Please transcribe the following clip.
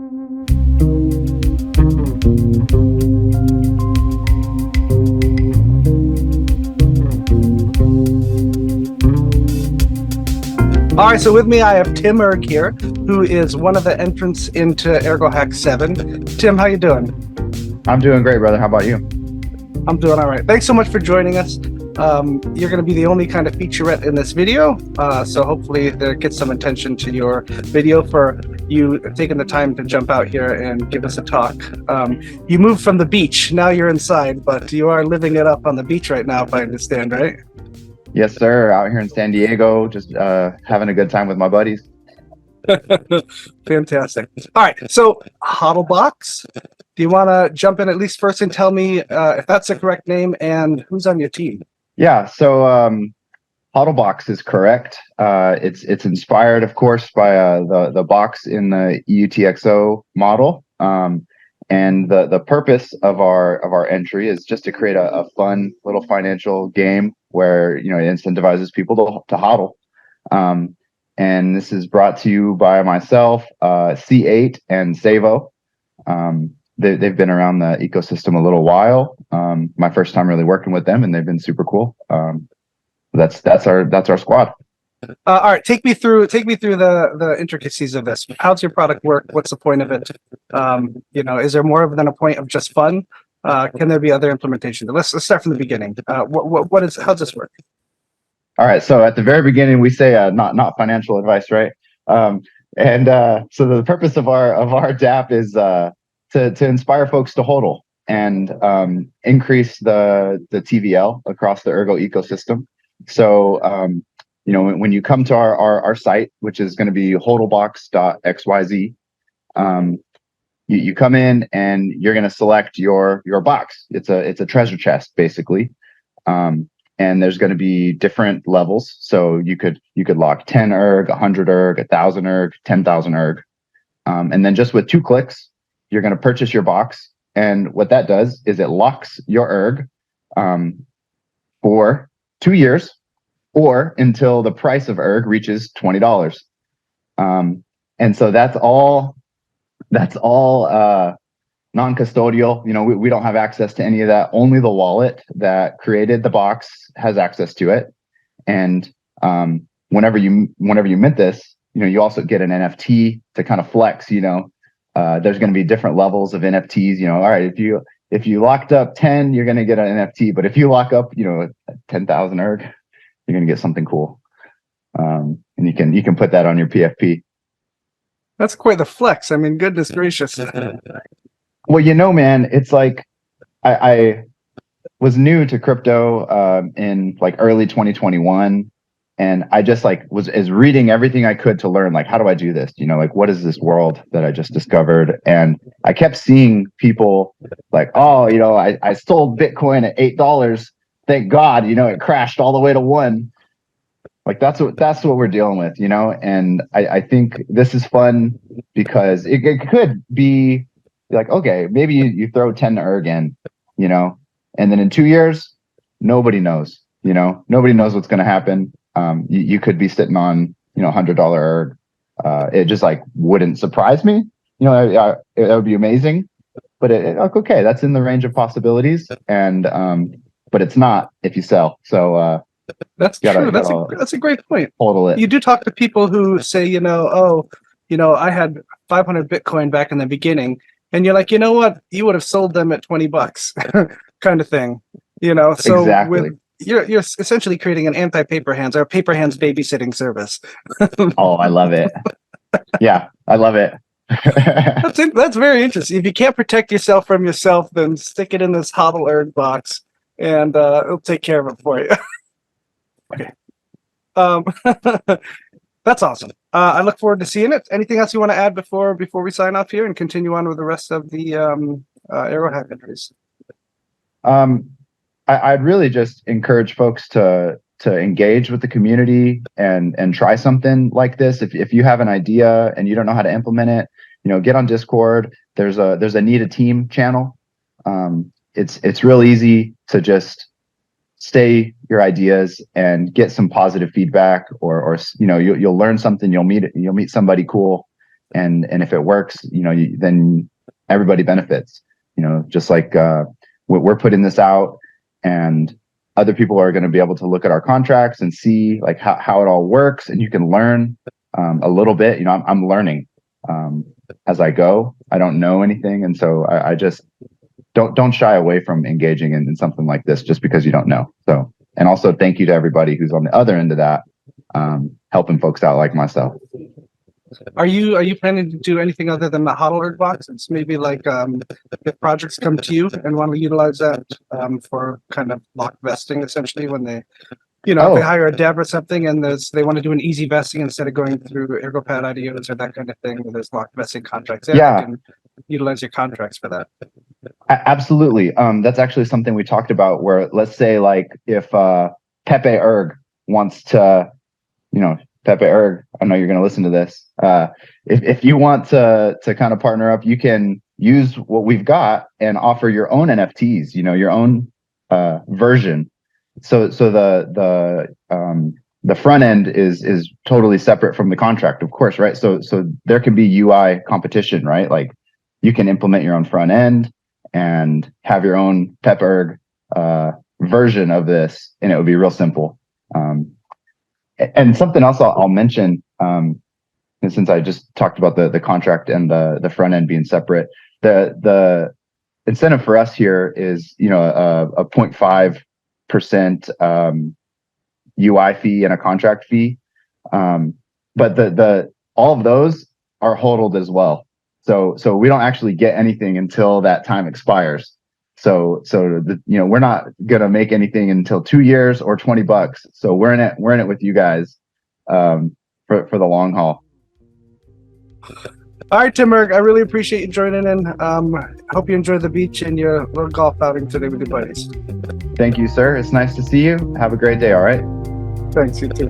All right, so with me I have TMR here, who is one of the entrants into ErgoHack VII. Tim, how you doing? I'm doing great, brother. How about you? I'm doing all right. Thanks so much for joining us. You're going to be the only kind of featurette in this video, so hopefully there gets some attention to your video for you taking the time to jump out here and give us a talk. You moved from the beach, now you're inside, but you are living it up on the beach right now, if I understand, right? Yes, sir. Out here in San Diego, just having a good time with my buddies. Fantastic. All right, so HodlBox, do you want to jump in at least first and tell me if that's the correct name and who's on your team? Yeah, so HodlBox is correct. It's inspired, of course, by the box in the EUTXO model. And the purpose of our entry is just to create a fun little financial game where it incentivizes people to hodl. And this is brought to you by myself, C8 and Savo. They've been around the ecosystem a little while. My first time really working with them, and they've been super cool. That's our squad. All right, take me through the intricacies of this. How's your product work? What's the point of it? Is there more than a point of just fun? Can there be other implementations? Let's start from the beginning. How's this work? All right, so at the very beginning, we say not financial advice, right? So the purpose of our DApp is to inspire folks to hodl and increase the TVL across the Ergo ecosystem. So when you come to our site, which is going to be HodlBox.xyz, you come in and you're going to select your box. It's a treasure chest, basically. And there's going to be different levels. So you could lock 10 erg, 100 erg, 1,000 erg, 10,000 erg. And then just with 2 clicks, you're going to purchase your box. And what that does is it locks your erg for 2 years or until the price of erg reaches $20. And so that's all non-custodial. We don't have access to any of that. Only the wallet that created the box has access to it. And whenever you mint this, you also get an NFT to kind of flex. There's going to be different levels of NFTs. All right, if you locked up 10, you're going to get an NFT. But if you lock up 10,000 erg, you're going to get something cool. And you can put that on your PFP. That's quite the flex. I mean, goodness gracious. Well, man, it's like I was new to crypto in like early 2021, and I just was reading everything I could to learn, like, how do I do this? What is this world that I just discovered? And I kept seeing people like, oh, I sold Bitcoin at $8. Thank God, it crashed all the way to 1. Like that's what we're dealing with, and I think this is fun because it could be like, okay, maybe you throw 10 erg in, and then in 2 years, nobody knows, nobody knows what's going to happen. You could be sitting on, $100 erg. It just wouldn't surprise me. It would be amazing, but okay, that's in the range of possibilities. And, but it's not if you sell. So, that's true. That's a great point. Hodl it. You do talk to people who say, I had 500 Bitcoin back in the beginning, and you're like, you know what? You would have sold them at $20, kind of thing. So exactly. You're essentially creating an anti-paper hands or a paper hands babysitting service. Oh, I love it. Yeah, I love it. That's very interesting. If you can't protect yourself from yourself, then stick it in this HODL erg box, and it'll take care of it for you. Okay. That's awesome. I look forward to seeing it. Anything else you want to add before we sign off here and continue on with the rest of the ErgoHack entries? I'd really just encourage folks to engage with the community and try something like this. If you have an idea and you don't know how to implement it, get on Discord. There's a Need a Team channel. It's real easy to just say your ideas and get some positive feedback, or you'll learn something. You'll meet somebody cool, and if it works, then everybody benefits. Just like we're putting this out, and other people are going to be able to look at our contracts and see like how it all works, and you can learn a little bit. I'm learning as I go. I don't know anything, and so I just don't shy away from engaging in something like this just because you don't know. So, and also thank you to everybody who's on the other end of that, helping folks out like myself. Are you planning to do anything other than the HodlBox? It's maybe like if projects come to you and want to utilize that for kind of lock vesting, essentially, when they, if they hire a dev or something and they want to do an easy vesting instead of going through ErgoPad IDOs or that kind of thing, there's lock vesting contracts there. Yeah. You can utilize your contracts for that. Absolutely. That's actually something we talked about, where let's say like if Pepe Erg wants to, Pepe Erg, I know you're going to listen to this. If you want to kind of partner up, you can use what we've got and offer your own NFTs, your own version. So the front end is totally separate from the contract, of course, right? So there can be UI competition, right? Like you can implement your own front end and have your own Pepe Erg version of this, and it would be real simple. And something else I'll mention, and since I just talked about the contract and the front end being separate, the incentive for us here is a 0.5% UI fee and a contract fee, but all of those are hodled as well. So we don't actually get anything until that time expires. So we're not gonna make anything until 2 years or $20. So we're in it with you guys for the long haul. All right, Tim Erg, I really appreciate you joining in. Hope you enjoy the beach and your little golf outing today with your buddies. Thank you, sir. It's nice to see you. Have a great day. All right. Thanks, you too.